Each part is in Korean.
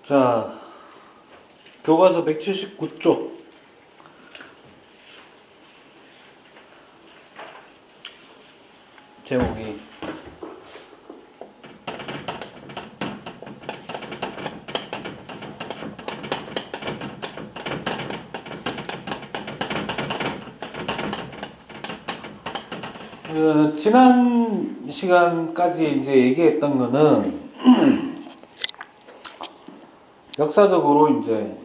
자, 교과서 179쪽. 제목이 지난 시간까지 이제 얘기했던 거는 역사적으로 이제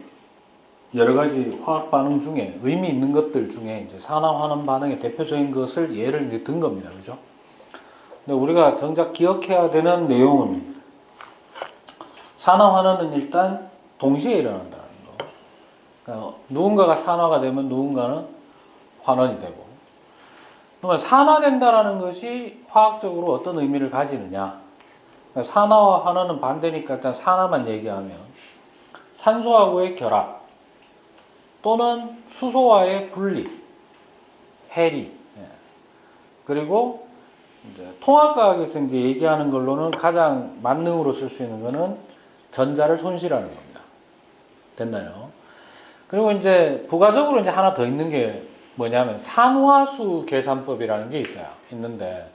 여러 가지 화학 반응 중에 의미 있는 것들 중에 이제 산화환원 반응의 대표적인 것을 예를 이제 든 겁니다. 그죠? 근데 우리가 정작 기억해야 되는 내용은 산화환원은 일단 동시에 일어난다는 거. 그러니까 누군가가 산화가 되면 누군가는 환원이 되고. 그러면 산화된다라는 것이 화학적으로 어떤 의미를 가지느냐. 그러니까 산화와 환원은 반대니까 일단 산화만 얘기하면 산소하고의 결합 또는 수소와의 분리, 해리. 그리고 이제 통합과학에서 이제 얘기하는 걸로는 가장 만능으로 쓸 수 있는 거는 전자를 손실하는 겁니다. 됐나요? 그리고 이제 부가적으로 이제 하나 더 있는 게 뭐냐면 산화수 계산법이라는 게 있어요. 있는데,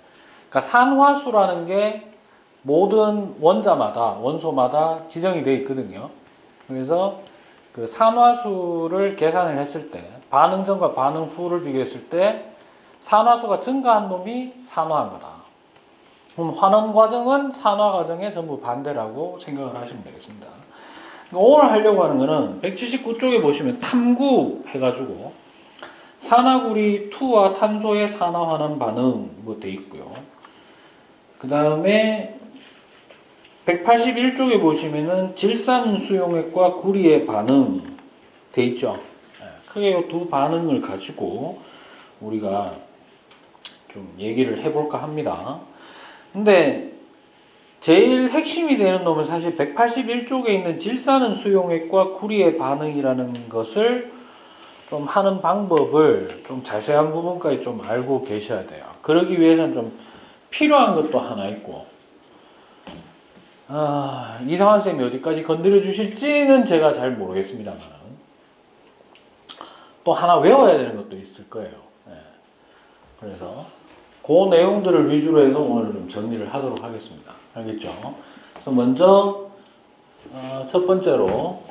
그러니까 산화수라는 게 모든 원소마다 지정이 되어 있거든요. 그래서 그 산화수를 계산을 했을 때, 반응 전과 반응 후를 비교했을 때 산화수가 증가한 놈이 산화한 거다. 그럼 환원 과정은 산화 과정의 전부 반대라고 생각을 하시면 되겠습니다. 오늘 하려고 하는 거는 179쪽에 보시면 탐구 해가지고 산화구리 2와 탄소의 산화환원 반응 뭐 돼 있고요. 그 다음에 181쪽에 보시면은 질산 수용액과 구리의 반응 돼 있죠. 크게 이 두 반응을 가지고 우리가 좀 얘기를 해볼까 합니다. 근데 제일 핵심이 되는 놈은 사실 181쪽에 있는 질산 수용액과 구리의 반응이라는 것을 좀 하는 방법을 좀 자세한 부분까지 좀 알고 계셔야 돼요. 그러기 위해서는 좀 필요한 것도 하나 있고, 이상한 쌤이 어디까지 건드려 주실지는 제가 잘 모르겠습니다만 또 하나 외워야 되는 것도 있을 거예요. 그래서 그 내용들을 위주로 해서 오늘 좀 정리를 하도록 하겠습니다. 알겠죠? 그래서 먼저 첫 번째로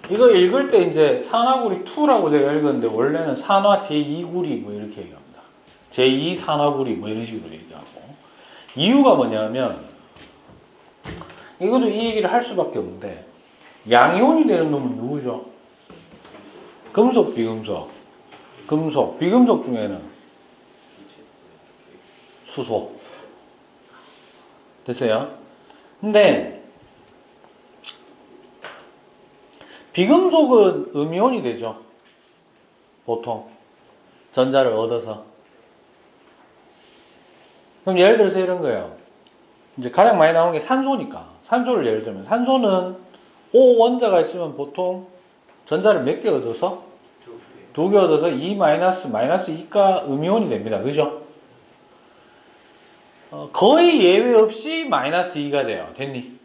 이거 읽을 때 이제 산화구리 2라고 제가 읽었는데 원래는 산화 제2구리 뭐 이렇게 얘기합니다. 제2 산화구리 뭐 이런 식으로 얘기하고, 이유가 뭐냐면 이것도 이 얘기를 할 수밖에 없는데 양이온이 되는 놈은 누구죠? 금속, 비금속. 금속, 비금속 중에는 수소. 됐어요? 근데 비금속은 음이온이 되죠. 보통 전자를 얻어서. 그럼 예를 들어서 이런 거예요. 이제 가장 많이 나오는 게 산소니까 산소를 예를 들면 산소는 O 원자가 있으면 보통 전자를 몇 개 얻어서? 2개 얻어서 2 마이너스 2가 음이온이 됩니다. 그죠? 거의 예외 없이 마이너스 2가 돼요. 됐니?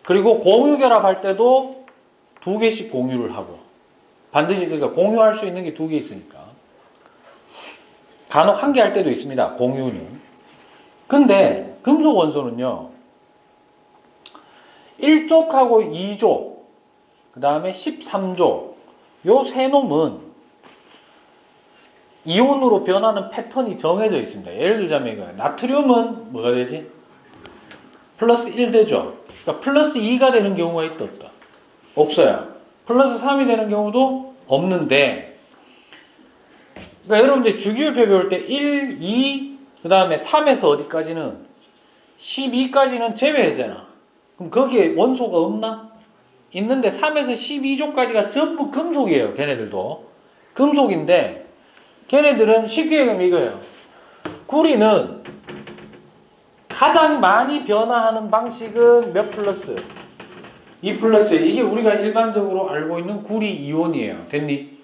그리고 공유 결합할 때도 2개씩 공유를 하고, 반드시 그러니까 공유할 수 있는 게 2개 있으니까. 간혹 1개 할 때도 있습니다. 공유는. 근데 금속 원소는요, 1족하고 2족, 그 다음에 13족, 요 세 놈은 이온으로 변하는 패턴이 정해져 있습니다. 예를 들자면 이거예요. 나트륨은 뭐가 되지? 플러스 1 되죠. 그러니까 플러스 2가 되는 경우가 있다 없다? 없어요. 플러스 3이 되는 경우도 없는데, 그러니까 여러분들 주기율표 배울 때 1, 2, 그 다음에 3에서 어디까지는 12까지는 제외하잖아. 그럼 거기에 원소가 없나? 있는데 3에서 12족까지가 전부 금속이에요. 걔네들도 금속인데, 걔네들은 쉽게 얘기하면 이거예요. 구리는 가장 많이 변화하는 방식은 몇 플러스? 2 플러스. 이게 우리가 일반적으로 알고 있는 구리 이온이에요. 됐니?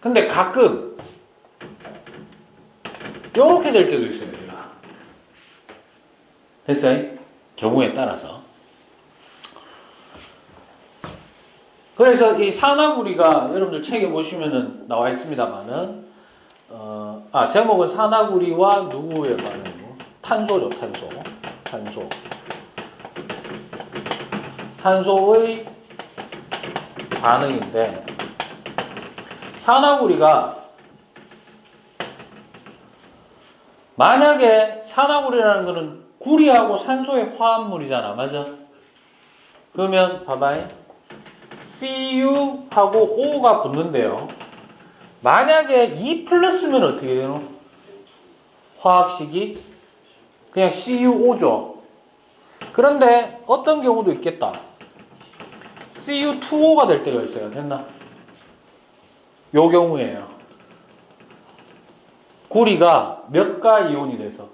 근데 가끔 요렇게 될 때도 있어요. 얘가. 됐어요? 경우에 따라서. 그래서 이 산화구리가 여러분들 책에 보시면은 나와 있습니다만은 제목은 산화구리와 누구의 반응이고 탄소죠. 탄소의 반응인데 산화구리가 만약에 산화구리라는 거는 구리하고 산소의 화합물이잖아. 맞아? 그러면 봐봐요. Cu하고 O가 붙는데요. 만약에 2 플러스면 어떻게 되노? 화학식이 그냥 CuO죠. 그런데 어떤 경우도 있겠다. Cu2O가 될 때가 있어요. 됐나? 요 경우에요. 구리가 몇 가 이온이 돼서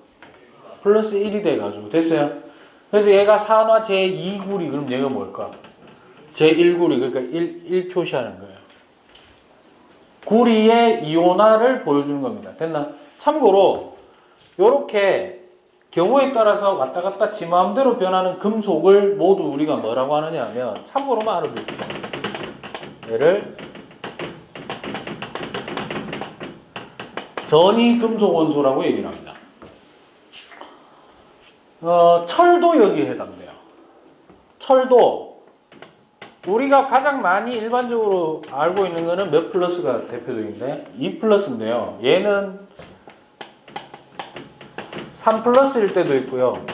플러스 1이 돼가지고 됐어요. 그래서 얘가 산화 제2구리 그럼 얘가 뭘까? 제1구리 그러니까 1 표시하는 거예요. 구리의 이온화를 보여주는 겁니다. 됐나? 참고로 요렇게 경우에 따라서 왔다 갔다 지 마음대로 변하는 금속을 모두 우리가 뭐라고 하느냐 하면 참고로만 알아두십시오. 얘를 전이 금속 원소라고 얘기를 합니다. 철도 여기에 해당돼요. 철도 우리가 가장 많이 일반적으로 알고 있는 거는 몇 플러스가 대표적인데 2 플러스인데요. 얘는 3 플러스일 때도 있고요.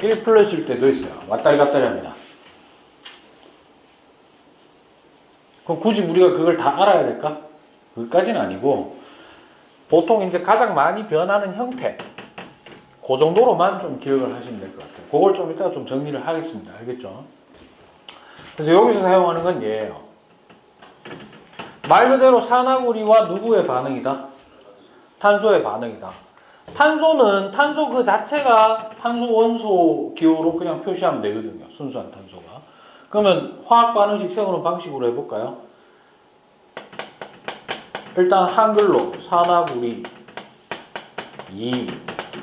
1 플러스일 때도 있어요. 왔다리 갔다리 합니다. 그럼 굳이 우리가 그걸 다 알아야 될까? 그것까지는 아니고 보통 이제 가장 많이 변하는 형태 그 정도로만 좀 기억을 하시면 될 것 같아요. 그걸 좀 이따가 좀 정리를 하겠습니다. 알겠죠? 그래서 여기서 사용하는 건 얘예요. 말 그대로 산화구리와 누구의 반응이다? 탄소의 반응이다. 탄소는 탄소 그 자체가 탄소 원소 기호로 그냥 표시하면 되거든요. 순수한 탄소가. 그러면 화학 반응식 세우는 방식으로 해볼까요? 일단 한글로 산화구리 2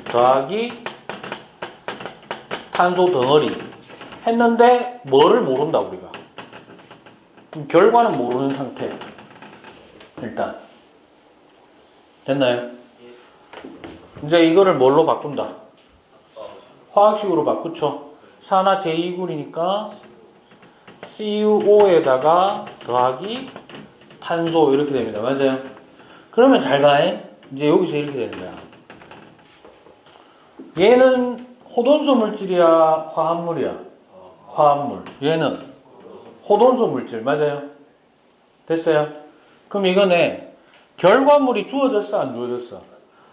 더하기 탄소 덩어리 했는데 뭐를 모른다 우리가. 그럼 결과는 모르는 상태. 일단 됐나요? 이제 이거를 뭘로 바꾼다? 화학식으로 바꾸죠. 산화 제2구리니까 CuO에다가 더하기 탄소 이렇게 됩니다. 맞아요? 그러면 잘 봐. 이제 여기서 이렇게 되는 거야. 얘는 호돈소 물질이야? 화합물이야? 화합물. 얘는 호돈소 물질. 맞아요? 됐어요? 그럼 이거네. 결과물이 주어졌어? 안 주어졌어?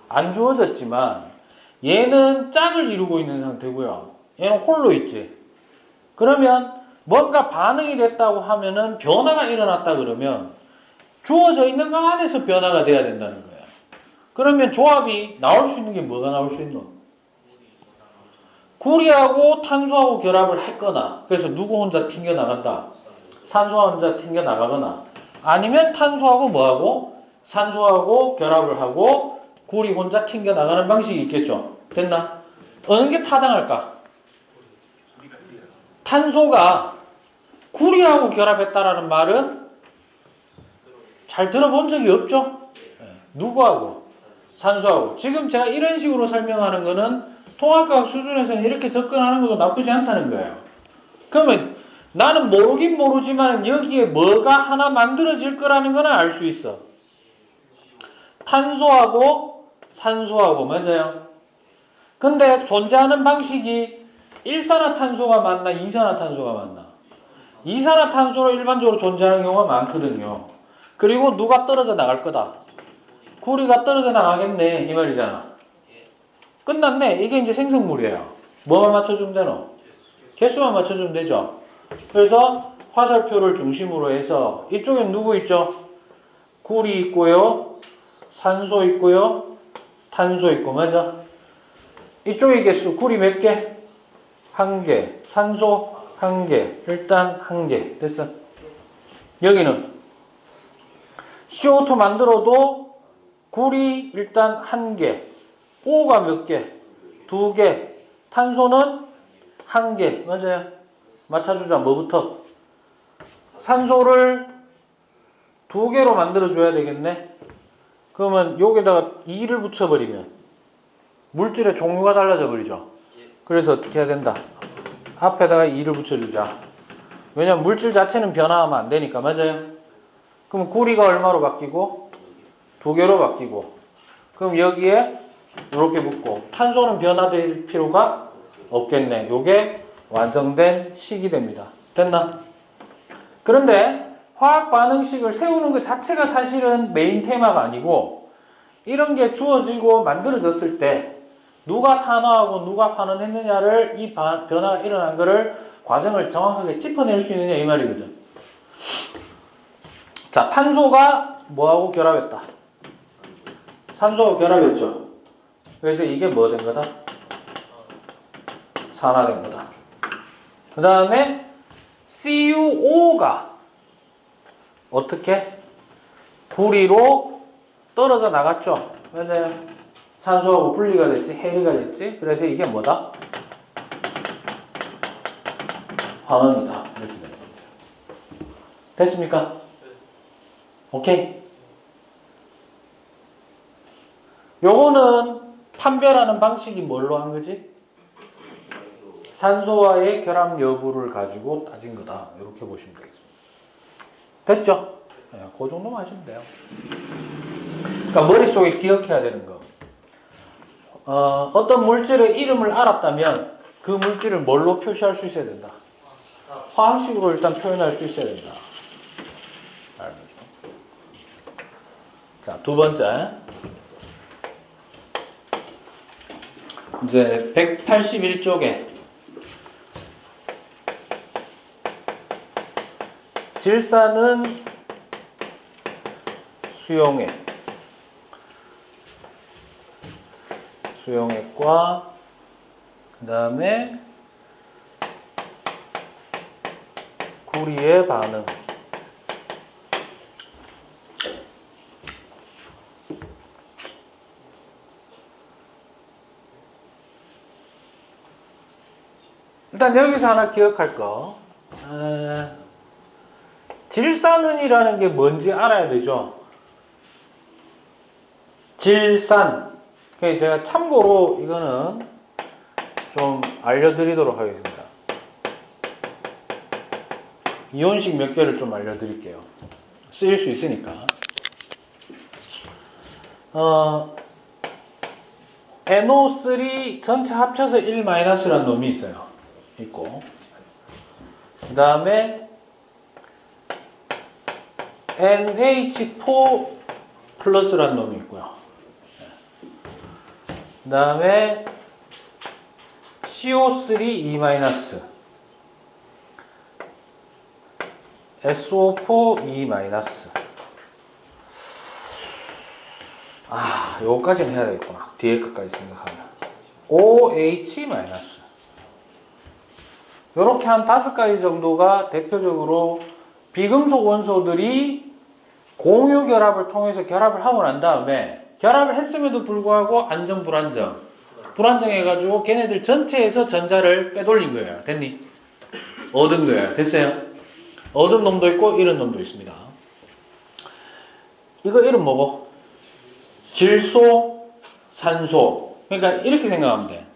안 주어졌지만 얘는 짝을 이루고 있는 상태고요. 얘는 홀로 있지. 그러면 뭔가 반응이 됐다고 하면은 변화가 일어났다 그러면 주어져 있는 거 안에서 변화가 돼야 된다는 거야. 그러면 조합이 나올 수 있는 게 뭐가 나올 수 있노? 구리하고 탄소하고 결합을 했거나 그래서 누구 혼자 튕겨나간다? 산소가 혼자 튕겨나가거나 아니면 탄소하고 뭐하고? 산소하고 결합을 하고 구리 혼자 튕겨나가는 방식이 있겠죠. 됐나? 어느 게 타당할까? 탄소가 구리하고 결합했다라는 말은 잘 들어본 적이 없죠? 누구하고? 산소하고. 지금 제가 이런 식으로 설명하는 거는 통합과학 수준에서는 이렇게 접근하는 것도 나쁘지 않다는 거예요. 그러면 나는 모르긴 모르지만 여기에 뭐가 하나 만들어질 거라는 거는 알 수 있어. 탄소하고 산소하고. 맞아요? 근데 존재하는 방식이 일산화탄소가 맞나 이산화탄소가 맞나? 이산화탄소로 일반적으로 존재하는 경우가 많거든요. 그리고 누가 떨어져 나갈 거다? 구리가 떨어져 나가겠네 이 말이잖아. 끝났네. 이게 이제 생성물이에요. 뭐만 맞춰주면 되노? 개수만 맞춰주면 되죠. 그래서 화살표를 중심으로 해서 이쪽엔 누구 있죠? 구리 있고요. 산소 있고요. 탄소 있고. 맞아? 이쪽의 개수 구리 몇 개? 1개. 산소 1개. 일단 1개. 됐어. 여기는 CO2 만들어도 구리 일단 1개, O가 몇 개? 2개, 탄소는 1개. 맞아요? 맞춰주자. 뭐부터? 산소를 2개로 만들어줘야 되겠네. 그러면 여기다가 2를 붙여버리면 물질의 종류가 달라져 버리죠. 그래서 어떻게 해야 된다? 앞에다가 2를 붙여주자. 왜냐면 물질 자체는 변화하면 안 되니까. 맞아요? 그럼 구리가 얼마로 바뀌고? 2개로 바뀌고. 그럼 여기에 이렇게 붙고 탄소는 변화될 필요가 없겠네. 요게 완성된 식이 됩니다. 됐나? 그런데 화학 반응식을 세우는 것 자체가 사실은 메인 테마가 아니고 이런 게 주어지고 만들어졌을 때 누가 산화하고 누가 환원했느냐를 이 변화가 일어난 거를 과정을 정확하게 짚어낼 수 있느냐 이 말이거든. 자, 탄소가 뭐하고 결합했다? 산소하고 결합했죠. 그래서 이게 뭐 된 거다? 산화된 거다. 그 다음에 CuO가 어떻게? 구리로 떨어져 나갔죠. 맞아요. 산소하고 분리가 됐지, 해리가 됐지. 그래서 이게 뭐다? 환원이다. 이렇게 되는 겁니다. 됐습니까? 오케이. 요거는 판별하는 방식이 뭘로 한 거지? 산소와의 결합 여부를 가지고 따진 거다. 이렇게 보시면 되겠습니다. 됐죠? 네, 그 정도만 하시면 돼요. 그러니까 머릿속에 기억해야 되는 거. 어떤 물질의 이름을 알았다면 그 물질을 뭘로 표시할 수 있어야 된다? 화학식으로 일단 표현할 수 있어야 된다. 자, 두 번째. 이제 181쪽에 질산은 수용액과 그 다음에 구리의 반응. 일단 여기서 하나 기억할 거. 질산은이라는 게 뭔지 알아야 되죠. 질산. 제가 참고로 이거는 좀 알려드리도록 하겠습니다. 이온식 몇 개를 좀 알려드릴게요. 쓰일 수 있으니까. NO3 전체 합쳐서 1-라는 놈이 있어요. 있고. 그 다음에 NH4 플러스라는 놈이 있고요. 그 다음에 CO3 E-, SO4 E-. 요거까지는 해야 되겠구나. 뒤에 것까지 생각하면. OH-. 요렇게 한 5가지 정도가 대표적으로 비금속 원소들이 공유 결합을 통해서 결합을 하고 난 다음에 결합을 했음에도 불구하고 안정 불안정 해가지고 걔네들 전체에서 전자를 빼돌린 거예요. 됐니? 얻은 거예요. 됐어요? 얻은 놈도 있고 잃은 놈도 있습니다. 이거 이름 뭐고? 질소, 산소. 그러니까 이렇게 생각하면 돼.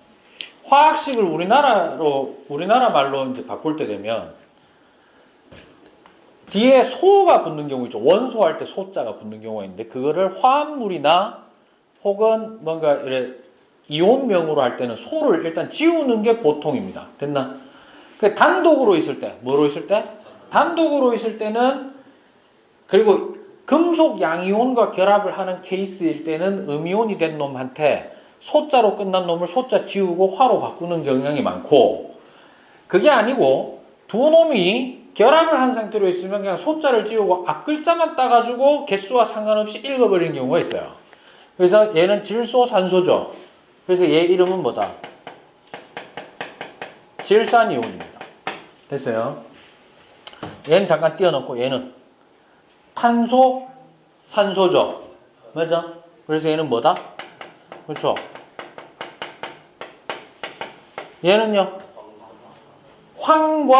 화학식을 우리나라 말로 이제 바꿀 때 되면 뒤에 소가 붙는 경우 있죠. 원소 할 때 소자가 붙는 경우가 있는데 그거를 화합물이나 혹은 뭔가 이래 이온명으로 할 때는 소를 일단 지우는 게 보통입니다. 됐나? 그 단독으로 있을 때, 뭐로 있을 때? 단독으로 있을 때는 그리고 금속 양이온과 결합을 하는 케이스일 때는 음이온이 된 놈한테 소자로 끝난 놈을 소자 지우고 화로 바꾸는 경향이 많고 그게 아니고 두 놈이 결합을 한 상태로 있으면 그냥 소자를 지우고 앞글자만 따가지고 개수와 상관없이 읽어버리는 경우가 있어요. 그래서 얘는 질소산소죠. 그래서 얘 이름은 뭐다? 질산이온입니다. 됐어요? 얘는 잠깐 띄워놓고 얘는 탄소, 산소죠. 맞아? 그래서 얘는 뭐다? 그렇죠? 얘는요? 황소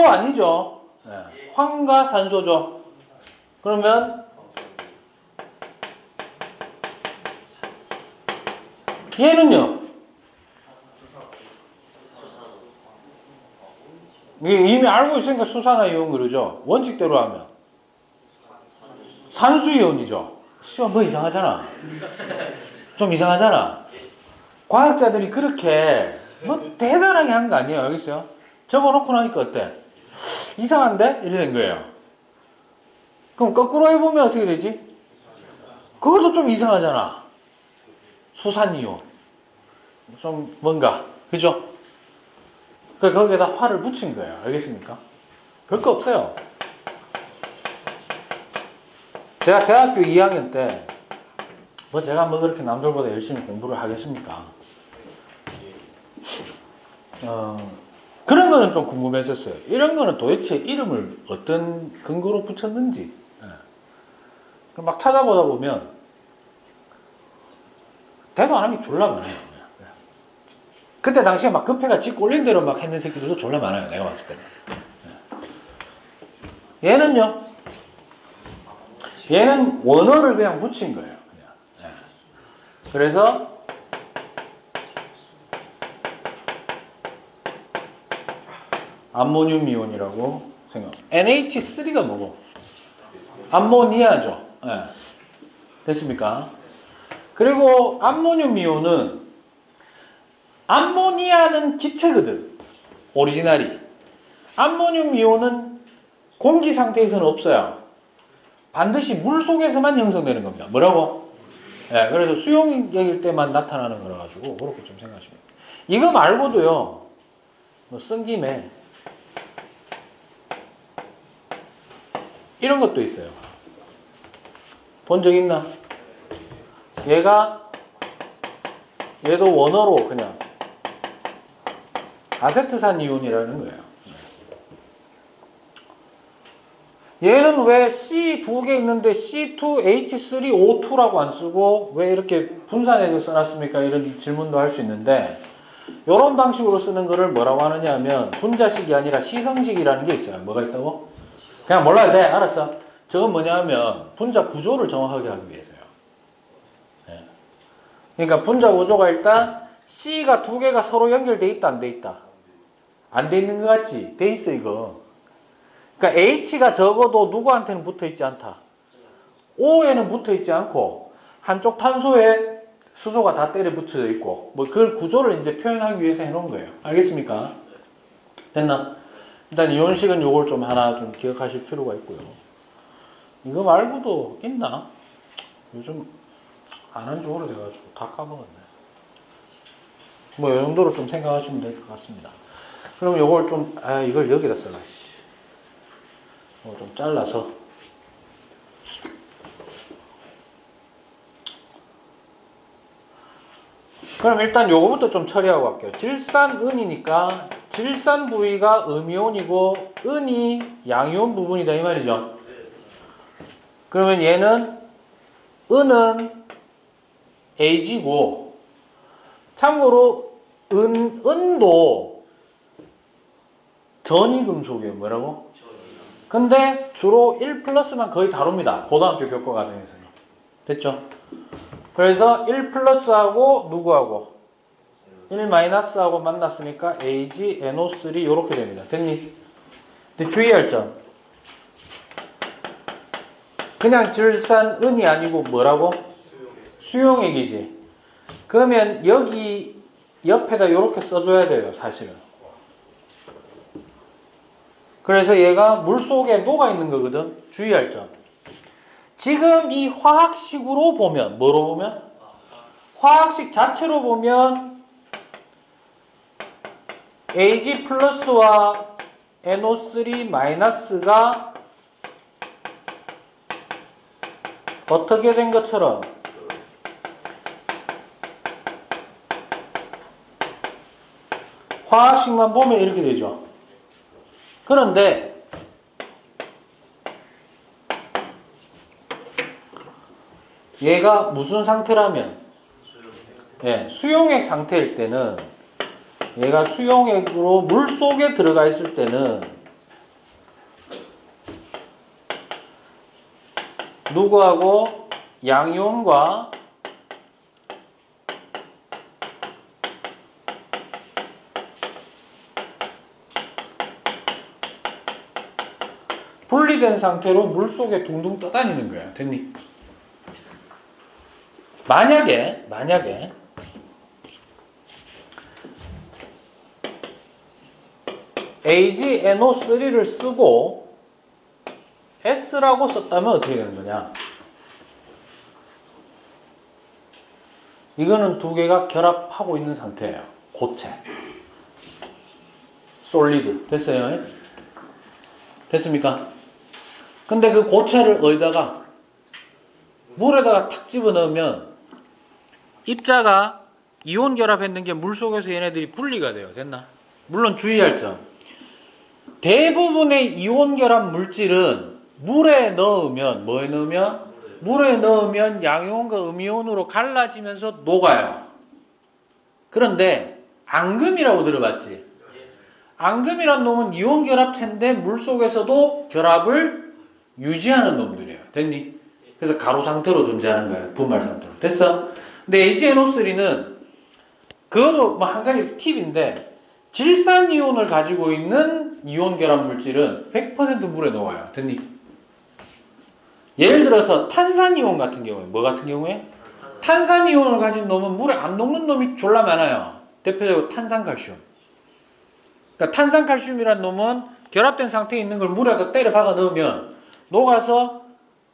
아니죠? 네. 황과 산소죠. 그러면 얘는요? 이미 알고 있으니까 수산화이온 그러죠. 원칙대로 하면 산수이온이죠. 뭐 이상하잖아. 좀 이상하잖아. 과학자들이 그렇게 뭐 대단하게 한 거 아니에요. 알겠어요? 적어놓고 나니까 어때? 이상한데? 이래 된 거예요. 그럼 거꾸로 해보면 어떻게 되지? 그것도 좀 이상하잖아. 수산이온. 좀 뭔가. 그죠? 그러니까 거기에다 화를 붙인 거예요. 알겠습니까? 별거 없어요. 제가 대학교 2학년 때, 뭐 제가 뭐 그렇게 남들보다 열심히 공부를 하겠습니까? 그런 거는 좀 궁금했었어요. 이런 거는 도대체 이름을 어떤 근거로 붙였는지. 막 찾아보다 보면, 대도 안 한 게 졸라 많아요. 그때 당시에 막 급해가 지 꼴린 대로 막 했는 새끼들도 졸라 많아요. 내가 봤을 때는. 얘는요? 얘는 원어를 그냥 붙인 거예요. 그냥. 그래서 암모늄 이온이라고 생각. NH3가 뭐고? 암모니아죠. 네. 됐습니까? 그리고 암모늄 이온은 암모니아는 기체거든. 오리지널이. 암모늄 이온은 공기 상태에서는 없어요. 반드시 물 속에서만 형성되는 겁니다. 뭐라고? 네, 그래서 수용액일 때만 나타나는 거라 가지고 그렇게 좀 생각하시면 돼요. 이거 말고도요. 뭐 쓴 김에 이런 것도 있어요. 본 적 있나? 얘도 원어로 그냥 아세트산 이온이라는 거예요. 얘는 왜 C 두 개 있는데 C2H3O2라고 안 쓰고 왜 이렇게 분산해서 써놨습니까? 이런 질문도 할 수 있는데 이런 방식으로 쓰는 거를 뭐라고 하느냐 하면 분자식이 아니라 시성식이라는 게 있어요. 뭐가 있다고? 그냥 몰라도 돼. 알았어. 저건 뭐냐 하면 분자 구조를 정확하게 하기 위해서요. 네. 그러니까 분자 구조가 일단 C가 두 개가 서로 연결돼 있다 안 돼 있다? 안 돼 있는 것 같지? 돼 있어 이거. 그러니까 H가 적어도 누구한테는 붙어있지 않다. O에는 붙어있지 않고 한쪽 탄소에 수소가 다 때려 붙여져 있고 뭐 그 구조를 이제 표현하기 위해서 해놓은 거예요. 알겠습니까? 됐나? 일단 이온식은 요걸 좀 하나 좀 기억하실 필요가 있고요. 이거 말고도 있나? 요즘 안 한 지 오래돼가지고 다 까먹었네. 뭐 이 정도로 좀 생각하시면 될 것 같습니다. 그럼 요걸 좀 이걸 여기다 써라. 좀 잘라서 그럼 일단 요거부터 좀 처리하고 갈게요. 질산은이니까 질산 부위가 음이온이고 은이 양이온 부분이다 이 말이죠. 그러면 얘는 은은 Ag고 참고로 은도 전이금속이에요. 뭐라고? 근데 주로 1 플러스만 거의 다룹니다. 고등학교 교과 과정에서는. 됐죠? 그래서 1 플러스하고 누구하고? 1 마이너스하고 만났으니까 Ag, NO3 이렇게 됩니다. 됐니? 근데 주의할 점. 그냥 질산은이 아니고 뭐라고? 수용액이지. 그러면 여기 옆에다 이렇게 써줘야 돼요. 사실은. 그래서 얘가 물속에 녹아있는 거거든. 주의할 점. 지금 이 화학식으로 보면 뭐로 보면? 화학식 자체로 보면 Ag 플러스와 NO3 마이너스가 어떻게 된 것처럼 화학식만 보면 이렇게 되죠. 그런데 얘가 무슨 상태라면, 예, 수용액 상태일 때는, 얘가 수용액으로 물 속에 들어가 있을 때는 누구하고 양이온과 분리된 상태로 물 속에 둥둥 떠다니는 거야. 됐니? 만약에 AgNO3를 쓰고 S라고 썼다면 어떻게 되는 거냐? 이거는 두 개가 결합하고 있는 상태예요. 고체. 솔리드. 됐어요? 됐습니까? 근데 그 고체를 어디다가 물에다가 탁 집어넣으면 입자가 이온 결합했는 게 물속에서 얘네들이 분리가 돼요. 됐나? 물론 주의할 점. 대부분의 이온 결합 물질은 물에 넣으면 뭐에 넣으면? 물에 넣으면 양이온과 음이온으로 갈라지면서 녹아요. 그런데 앙금이라고 들어봤지? 앙금이란 놈은 이온 결합체인데 물속에서도 결합을 유지하는 놈들이에요. 됐니? 그래서 가루 상태로 존재하는 거예요. 분말 상태로. 됐어? 근데 AgNO3는 그것도 뭐 한 가지 팁인데 질산이온을 가지고 있는 이온 결합 물질은 100% 물에 녹아요. 됐니? 예를 들어서 탄산이온 같은 경우에 뭐 같은 경우에? 탄산이온을 가진 놈은 물에 안 녹는 놈이 졸라 많아요. 대표적으로 탄산칼슘. 그러니까 탄산칼슘이란 놈은 결합된 상태에 있는 걸 물에다 때려 박아 넣으면 녹아서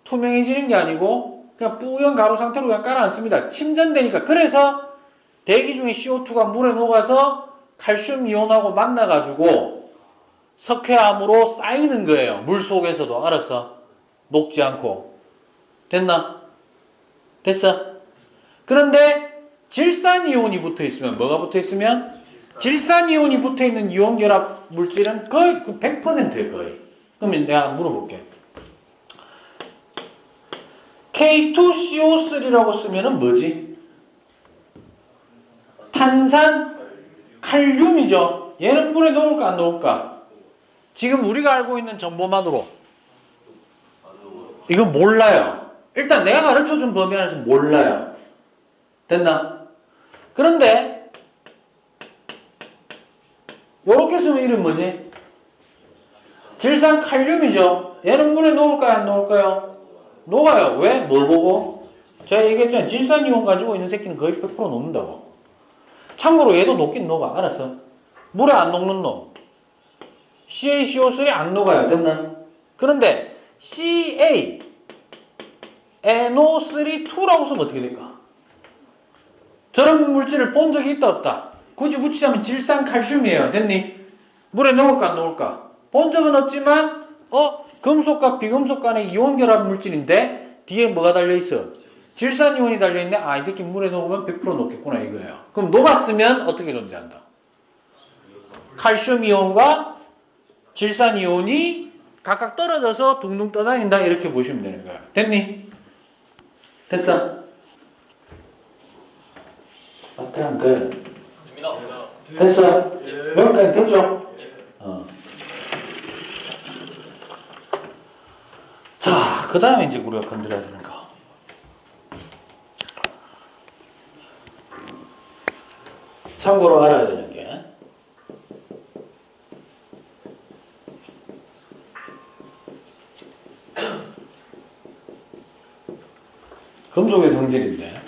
투명해지는 게 아니고 그냥 뿌연 가루 상태로 그냥 깔아앉습니다. 침전되니까. 그래서 대기 중에 CO2가 물에 녹아서 칼슘 이온하고 만나가지고 석회암으로 쌓이는 거예요. 물 속에서도. 알았어? 녹지 않고. 됐나? 됐어? 그런데 질산이온이 붙어있으면 뭐가 붙어있으면? 질산이온이 붙어있는 이온 결합 물질은 거의 100%예요. 거의. 그러면 내가 물어볼게. K2CO3라고 쓰면은 뭐지? 탄산 칼륨이죠. 얘는 물에 녹을까 안 녹을까? 지금 우리가 알고 있는 정보만으로 이건 몰라요. 일단 내가 가르쳐준 범위 안에서 몰라요. 됐나? 그런데 요렇게 쓰면 이름 뭐지? 질산 칼륨이죠. 얘는 물에 녹을까요 안 녹을까요? 녹아요. 왜? 뭐 보고? 제가 얘기했잖아요. 질산이온 가지고 있는 새끼는 거의 100% 녹는다고. 참고로 얘도 녹긴 녹아. 알았어? 물에 안 녹는 놈. CaCO3 안 녹아요. 됐나? 그런데 CaNO3 2라고 쓰면 어떻게 될까? 저런 물질을 본 적이 있다 없다? 굳이 붙이자면 질산칼슘이에요. 됐니? 물에 녹을까 안 녹을까? 본 적은 없지만 금속과 비금속 간의 이온 결합 물질인데 뒤에 뭐가 달려있어? 질산이온이 달려있네. 아, 이 새끼 물에 녹으면 100% 녹겠구나 이거예요. 그럼 녹았으면 어떻게 존재한다? 칼슘 이온과 질산 이온이 각각 떨어져서 둥둥 떠다닌다 이렇게 보시면 되는 거야. 됐니? 됐어? 어때 안 돼? 됐어? 여기까지 됐죠? 자, 그 다음에 이제 우리가 건드려야 되는 거. 참고로 알아야 되는 게 금속의 성질인데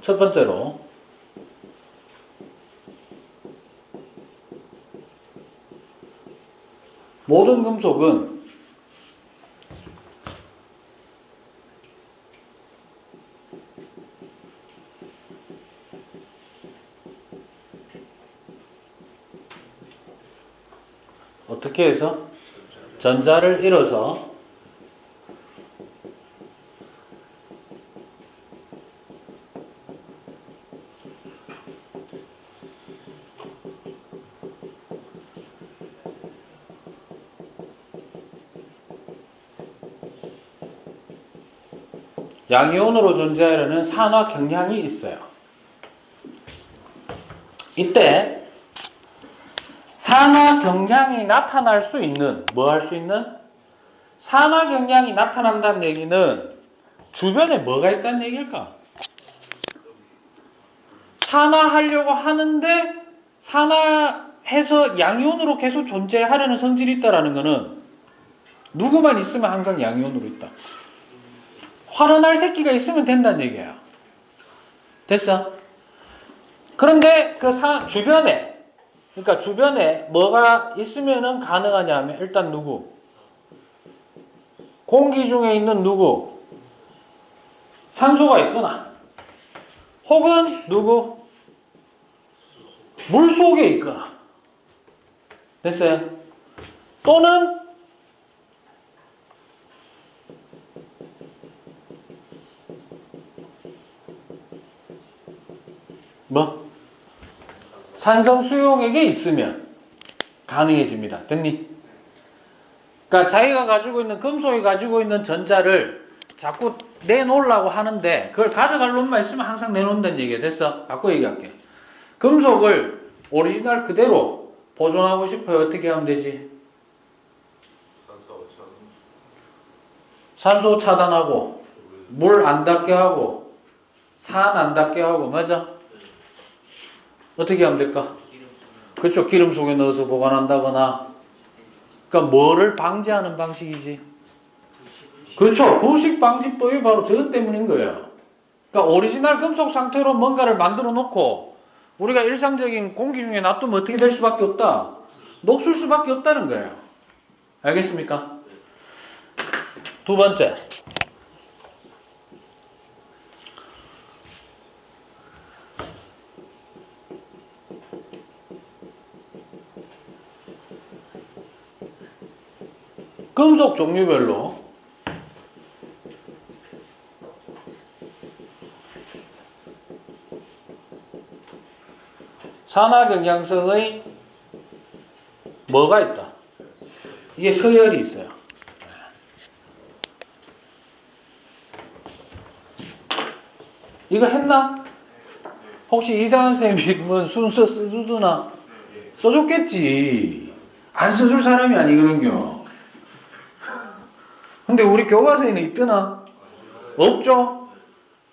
첫 번째로 모든 금속은 어떻게 해서 전자를 잃어서 양이온으로 존재하려는 산화 경향이 있어요. 이때 산화 경향이 나타날 수 있는, 뭐 할 수 있는? 산화 경향이 나타난다는 얘기는 주변에 뭐가 있다는 얘기일까? 산화하려고 하는데 산화해서 양이온으로 계속 존재하려는 성질이 있다라는 거는 누구만 있으면 항상 양이온으로 있다. 활어날 새끼가 있으면 된다는 얘기야. 됐어? 그런데 그 주변에, 그러니까 주변에 뭐가 있으면은 가능하냐 하면 일단 누구? 공기 중에 있는 누구? 산소가 있거나 혹은 누구? 물 속에 있거나. 됐어요? 또는 뭐? 산성 수용액에 있으면 가능해집니다. 됐니? 그러니까 자기가 가지고 있는, 금속이 가지고 있는 전자를 자꾸 내놓으려고 하는데 그걸 가져갈 놈만 있으면 항상 내놓는다는 얘기야. 됐어? 바꿔 얘기할게. 금속을 오리지널 그대로 보존하고 싶어요. 어떻게 하면 되지? 산소 차단하고 물 안 닿게 하고 산 안 닿게 하고. 맞아? 어떻게 하면 될까? 그렇죠. 기름 속에 넣어서 보관한다거나. 그러니까 뭐를 방지하는 방식이지? 그렇죠. 부식 방지법이 바로 저것 때문인 거예요. 그러니까 오리지널 금속 상태로 뭔가를 만들어 놓고 우리가 일상적인 공기 중에 놔두면 어떻게 될 수밖에 없다? 녹슬 수밖에 없다는 거예요. 알겠습니까? 두 번째. 금속 종류별로 산화 경향성의 뭐가 있다? 이게 서열이 있어요. 이거 했나? 혹시 이상한 쌤이 뭐 순서 써주나? 써줬겠지. 안 써줄 사람이 아니거든요. 근데 우리 교과서에는 있더나? 없죠?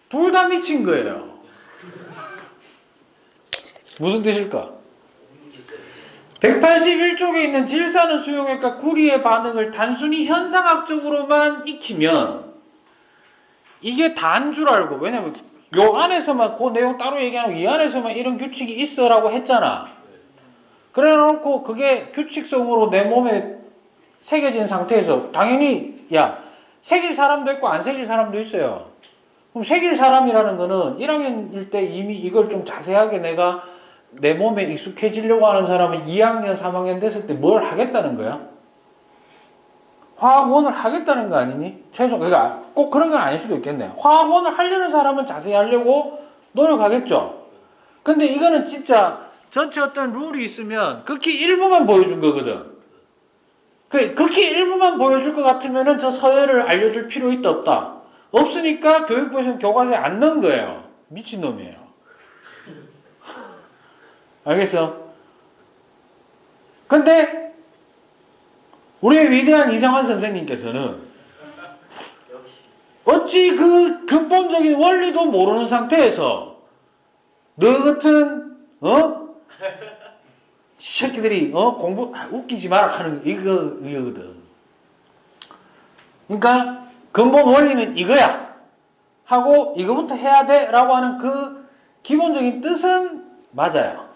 둘 다 미친 거예요. 무슨 뜻일까? 181쪽에 있는 질산은 수용액과 구리의 반응을 단순히 현상학적으로만 익히면 이게 다인 줄 알고, 왜냐면 요 안에서만 그 내용 따로 얘기하고 이 안에서만 이런 규칙이 있어라고 했잖아. 그래 놓고 그게 규칙성으로 내 몸에 새겨진 상태에서 당연히 새길 사람도 있고 안 새길 사람도 있어요. 그럼 새길 사람이라는 거는 1학년일 때 이미 이걸 좀 자세하게 내가 내 몸에 익숙해지려고 하는 사람은 2학년, 3학년 됐을 때 뭘 하겠다는 거야? 화학원을 하겠다는 거 아니니? 최소, 그러니까 꼭 그런 건 아닐 수도 있겠네. 화학원을 하려는 사람은 자세히 하려고 노력하겠죠. 근데 이거는 진짜 전체 어떤 룰이 있으면 극히 일부만 보여준 거거든. 극히 일부만 보여줄 것 같으면은 저 서열을 알려줄 필요 있다 없다? 없으니까 교육부에서는 교과서에 안 넣은 거예요. 미친놈이에요. 알겠어? 근데 우리의 위대한 이상환 선생님께서는 어찌 그 근본적인 원리도 모르는 상태에서 너 같은 새끼들이 공부 웃기지 마라 하는 이거거든. 그러니까 근본 원리는 이거야 하고 이거부터 해야 돼 라고 하는 그 기본적인 뜻은 맞아요.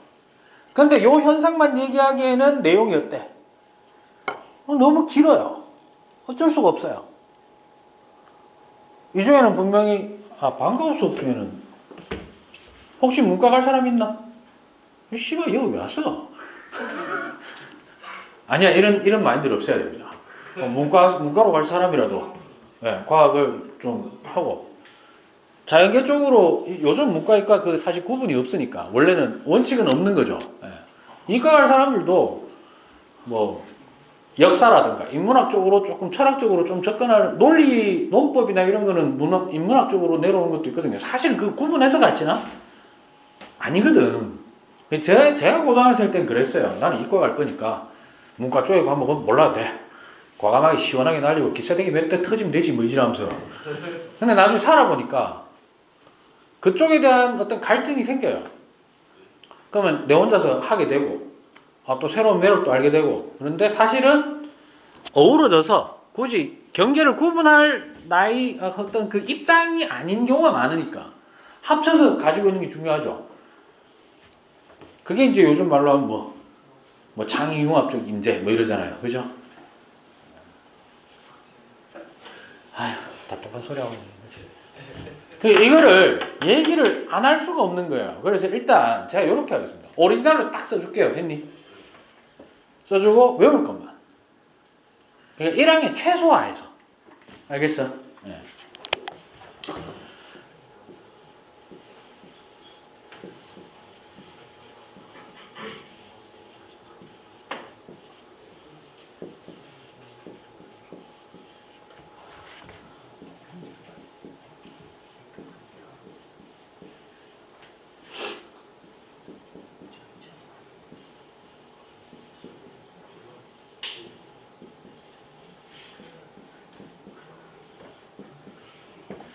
근데 요 현상만 얘기하기에는 내용이 어때? 너무 길어요. 어쩔 수가 없어요. 이 중에는 분명히 방과후 수업이면은 혹시 문과 갈 사람 있나? 씨발 여기 왜 왔어? 아니야, 이런 마인드를 없애야 됩니다. 문과로 갈 사람이라도 과학을 좀 하고 자연계 쪽으로 요즘 문과 이과 그 사실 구분이 없으니까 원래는 원칙은 없는 거죠. 이과 갈 사람들도 뭐 역사라든가 인문학적으로 조금 철학적으로 좀 접근할 논리, 논법이나 이런 거는 인문학적으로 내려오는 것도 있거든요. 사실 그 구분해서 가르치나? 아니거든. 제가 고등학생 땐 그랬어요. 나는 이과 갈 거니까 문과 쪽에 가면 몰라도 돼. 과감하게 시원하게 날리고 기세대기 몇 대 터지면 되지 뭐 이러면서. 근데 나중에 살아보니까 그쪽에 대한 어떤 갈등이 생겨요. 그러면 내 혼자서 하게 되고 또 새로운 매력도 알게 되고. 그런데 사실은 어우러져서 굳이 경계를 구분할 나이 어떤 그 입장이 아닌 경우가 많으니까 합쳐서 가지고 있는 게 중요하죠. 그게 이제 요즘 말로 하면 뭐 창의융합적 인재 뭐 이러잖아요. 그죠? 아휴, 답답한 소리 하고 있네. 이거를 얘기를 안 할 수가 없는 거예요. 그래서 일단 제가 이렇게 하겠습니다. 오리지널로 딱 써줄게요. 됐니? 써주고 외울 것만. 그러니까 1학년 최소화해서. 알겠어? 네.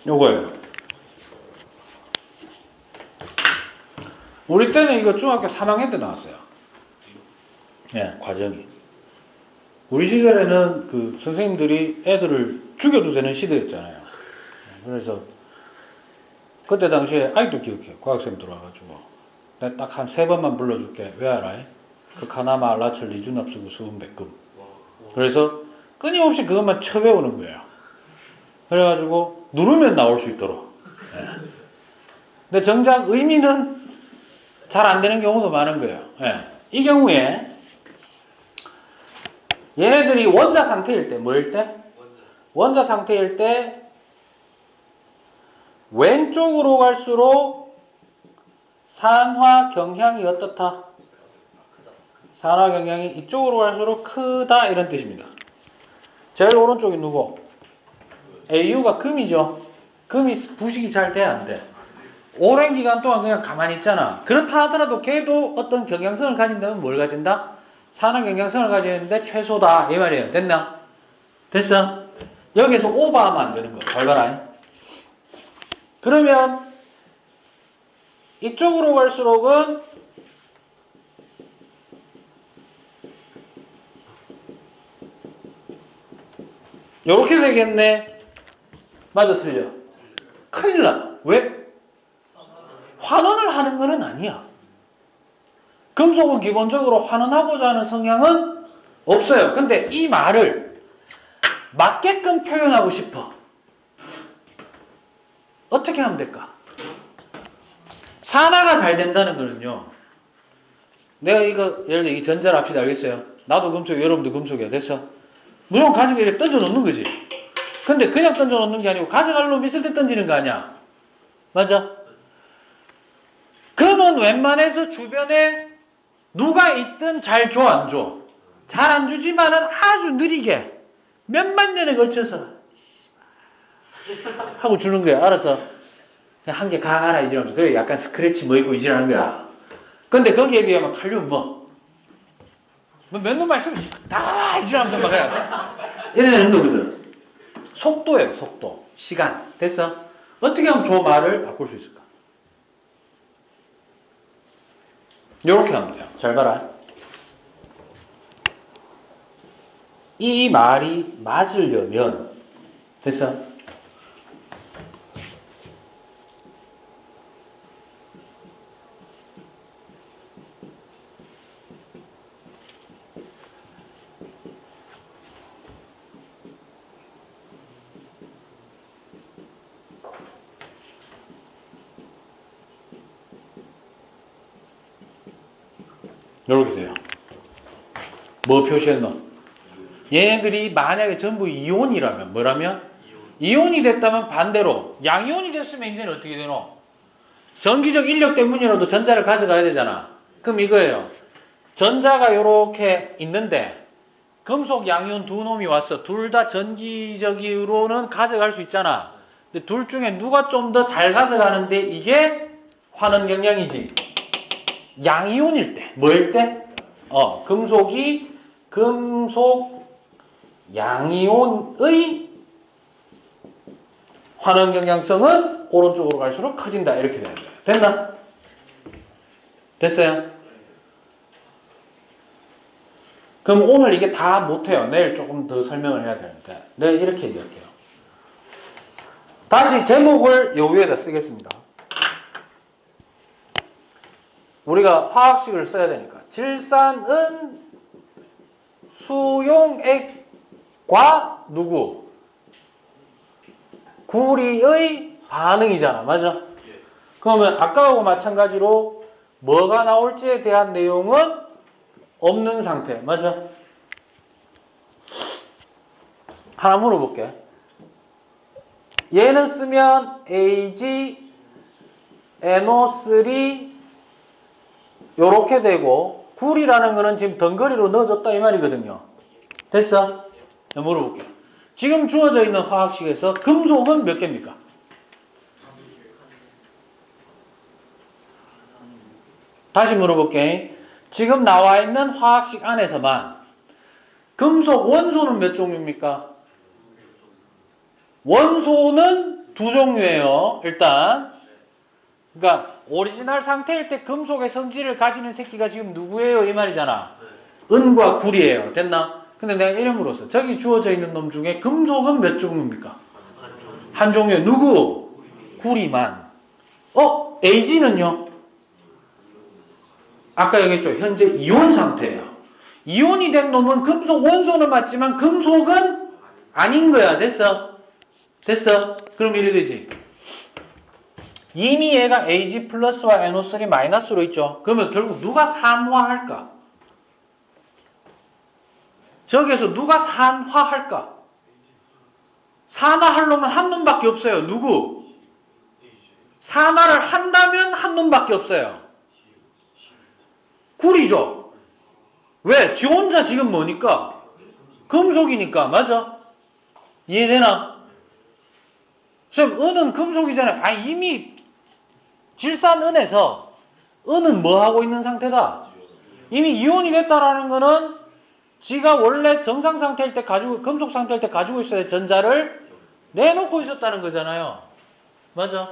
요거예요. 우리 때는 이거 중학교 3학년 때 나왔어요. 예, 과정이. 우리 시절에는 그 선생님들이 애들을 죽여도 되는 시대였잖아요. 그래서 그때 당시에 아직도 기억해요. 과학쌤 들어와가지고 내가 딱 한 3번만 불러줄게. 왜 알아? 극하나마 알라철 리준압수구 수은백금. 그래서 끊임없이 그것만 쳐배우는 거예요. 그래가지고 누르면 나올 수 있도록. 예. 근데 정작 의미는 잘 안 되는 경우도 많은 거예요. 예. 이 경우에 얘네들이 원자 상태일 때 뭐일 때? 원자 상태일 때 왼쪽으로 갈수록 산화 경향이 어떻다? 산화 경향이 이쪽으로 갈수록 크다 이런 뜻입니다. 제일 오른쪽이 누구? AU가 금이죠. 금이 부식이 잘 돼 안 돼? 오랜 기간 동안 그냥 가만히 있잖아. 그렇다 하더라도 걔도 어떤 경향성을 가진다면 뭘 가진다? 산화 경향성을 가지는데 최소다 이 말이에요. 됐나? 됐어? 여기서 오버하면 안 되는 거. 잘 봐라. 그러면 이쪽으로 갈수록은 요렇게 되겠네. 맞아 틀려? 큰일 나. 왜? 환원을 하는 것은 아니야. 금속은 기본적으로 환원하고자 하는 성향은 없어요. 근데 이 말을 맞게끔 표현하고 싶어. 어떻게 하면 될까? 산화가 잘 된다는 거는요. 내가 이거 예를 들어 이 전자를 합시다. 알겠어요? 나도 금속, 여러분도 금속이야. 됐어? 무조건 가지고 이렇게 던져 놓는 거지. 근데 그냥 던져 놓는 게 아니고 가져갈 놈 있을 때 던지는 거 아니야. 맞아? 금은 웬만해서 주변에 누가 있든 잘 줘, 안 줘? 잘 안 주지만은 아주 느리게 몇만 년에 걸쳐서 하고 주는 거야. 알아서 그냥 한 개 가라 이러면서. 그래 약간 스크래치 뭐 있고 이지라는 거야. 근데 거기에 비하면 칼륨 몇 놈만 쓰면 다 이지라면서 막 해야 이래야 되는 거거든. 속도예요. 속도. 시간. 됐어? 어떻게 하면 저 말을 바꿀 수 있을까? 요렇게 하면 돼요. 잘 봐라. 이 말이 맞으려면 됐어? 요렇게 돼요. 뭐 표시했노? 얘네들이 만약에 전부 이온이라면 뭐라면? 이온이 됐다면 반대로 양이온이 됐으면 이제는 어떻게 되노? 전기적 인력 때문이라도 전자를 가져가야 되잖아. 그럼 이거예요. 전자가 요렇게 있는데 금속 양이온 두 놈이 왔어. 둘 다 전기적으로는 가져갈 수 있잖아. 근데 둘 중에 누가 좀 더 잘 가져가는데 이게 환원 경향이지. 양이온일 때. 뭐일 때? 금속이 금속 양이온의 환원 경향성은 오른쪽으로 갈수록 커진다. 이렇게 되는 거야. 됐나? 됐어요? 그럼 오늘 이게 다 못해요. 내일 조금 더 설명을 해야 되니까. 내가 이렇게 얘기할게요. 다시 제목을 요 위에다 쓰겠습니다. 우리가 화학식을 써야 되니까. 질산은 수용액과 누구? 구리의 반응이잖아. 맞아? 그러면 아까하고 마찬가지로 뭐가 나올지에 대한 내용은 없는 상태. 맞아? 하나 물어볼게. 얘는 쓰면 AG, NO3 요렇게 되고 구리라는 거는 지금 덩거리로 넣어줬다 이 말이거든요. 됐어? 물어볼게. 지금 주어져 있는 화학식에서 금속은 몇 개입니까? 다시 물어볼게. 지금 나와 있는 화학식 안에서만 금속 원소는 몇 종류입니까? 원소는 두 종류예요. 일단 그러니까 오리지널 상태일 때 금속의 성질을 가지는 새끼가 지금 누구예요? 이 말이잖아. 은과 구리예요. 됐나? 근데 내가 이름으로써 저기 주어져 있는 놈 중에 금속은 몇 종류입니까? 한 종류예요. 누구? 구리만. AG는요? 아까 얘기했죠. 현재 이온 상태예요. 이온이 된 놈은 금속 원소는 맞지만 금속은 아닌 거야. 됐어? 됐어? 그럼 이래 되지. 이미 얘가 AG 플러스와 NO3 마이너스로 있죠. 그러면 결국 누가 산화할까? 저기에서 누가 산화할까? 산화할 놈은 한 놈밖에 없어요. 누구? 산화를 한다면 한 놈밖에 없어요. 구리죠. 왜? 지 혼자 지금 뭐니까? 금속이니까. 맞아? 이해되나? 선생님, 은은 금속이잖아요. 이미 질산은에서 은은 뭐 하고 있는 상태다? 이미 이온이 됐다라는 거는 지가 원래 정상 상태일 때 가지고, 금속 상태일 때 가지고 있어야 될 전자를 내놓고 있었다는 거잖아요. 맞아?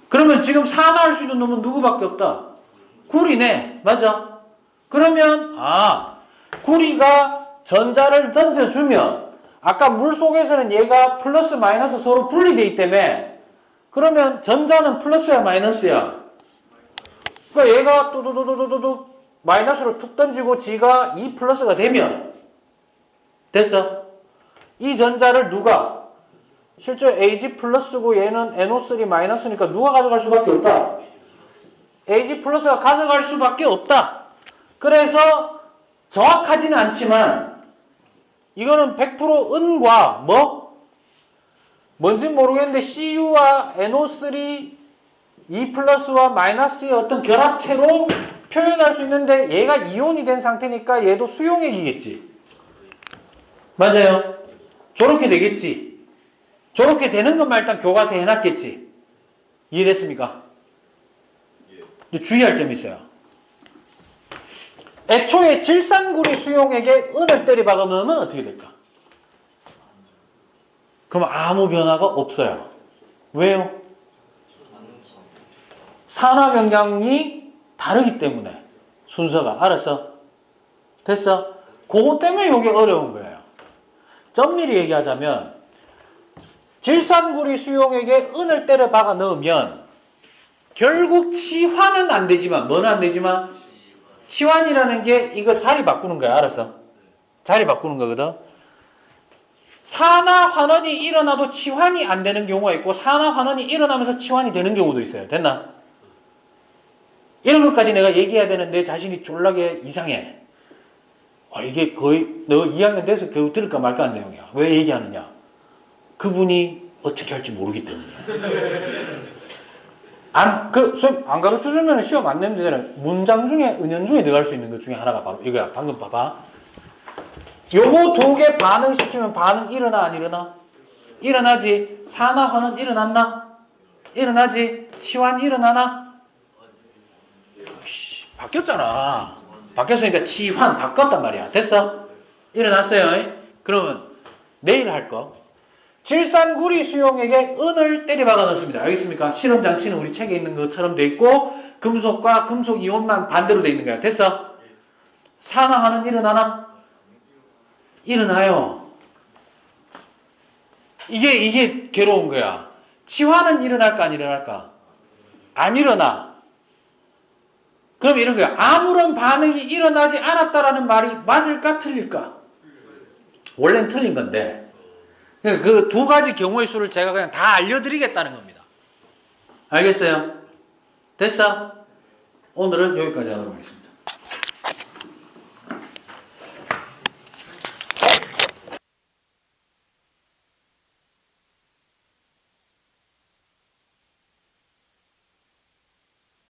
그러면 지금 산화할 수 있는 놈은 누구밖에 없다? 구리네. 맞아? 그러면 구리가 전자를 던져주면 아까 물 속에서는 얘가 플러스 마이너스 서로 분리되어 있기 때문에 그러면 전자는 플러스야 마이너스야? 그러니까 얘가 뚜두두두두두 마이너스로 툭 던지고 지가 2 플러스가 되면 됐어? 이 전자를 누가? 실제 AG 플러스고 얘는 NO3 마이너스니까 누가 가져갈 수밖에 없다? AG 플러스가 가져갈 수밖에 없다. 그래서 정확하지는 않지만 이거는 100% 은과 뭔진 모르겠는데 CU와 NO3 E 플러스와 마이너스의 어떤 결합체로 표현할 수 있는데 얘가 이온이 된 상태니까 얘도 수용액이겠지. 맞아요? 저렇게 되겠지. 저렇게 되는 것만 일단 교과서에 해놨겠지. 이해됐습니까? 주의할 점이 있어요. 애초에 질산구리 수용액에 은을 때려 박아 넣으면 어떻게 될까? 그럼 아무 변화가 없어요. 왜요? 산화 경향이 다르기 때문에 순서가. 알았어? 됐어? 그거 때문에 이게 어려운 거예요. 엄밀히 얘기하자면 질산구리 수용액에 은을 때려 박아 넣으면 결국 치환은 안 되지만 뭐는 안 되지만 치환이라는 게 이거 자리 바꾸는 거야. 알았어? 자리 바꾸는 거거든. 산화 환원이 일어나도 치환이 안 되는 경우가 있고 산화 환원이 일어나면서 치환이 되는 경우도 있어요. 됐나? 이런 것까지 내가 얘기해야 되는데 자신이 졸라게 이상해. 이게 거의 너 2학년 돼서 겨우 들을까 말까 하는 내용이야. 왜 얘기하느냐? 그분이 어떻게 할지 모르기 때문이야. 안 가르쳐주면 시험 안 내면 되잖아요. 문장 중에, 은연 중에 들어갈 수 있는 것 중에 하나가 바로 이거야. 방금 봐봐. 요거 두 개 반응시키면 반응 일어나 안 일어나? 일어나지. 산화환은 일어났나? 일어나지. 치환 일어나나? 바뀌었잖아. 바뀌었으니까 치환 바꿨단 말이야. 됐어? 일어났어요. 그러면 내일 할 거. 질산구리 수용액에 은을 때려박아 넣습니다. 알겠습니까? 실험장치는 우리 책에 있는 것처럼 돼 있고 금속과 금속 이온만 반대로 돼 있는 거야. 됐어? 산화하는 일어나나? 일어나요. 이게 괴로운 거야. 치환은 일어날까 안 일어날까? 안 일어나. 그럼 이런 거야. 아무런 반응이 일어나지 않았다라는 말이 맞을까 틀릴까? 원래는 틀린 건데 그 두 가지 경우의 수를 제가 그냥 다 알려드리겠다는 겁니다. 알겠어요? 됐어? 오늘은 여기까지 하도록 하겠습니다.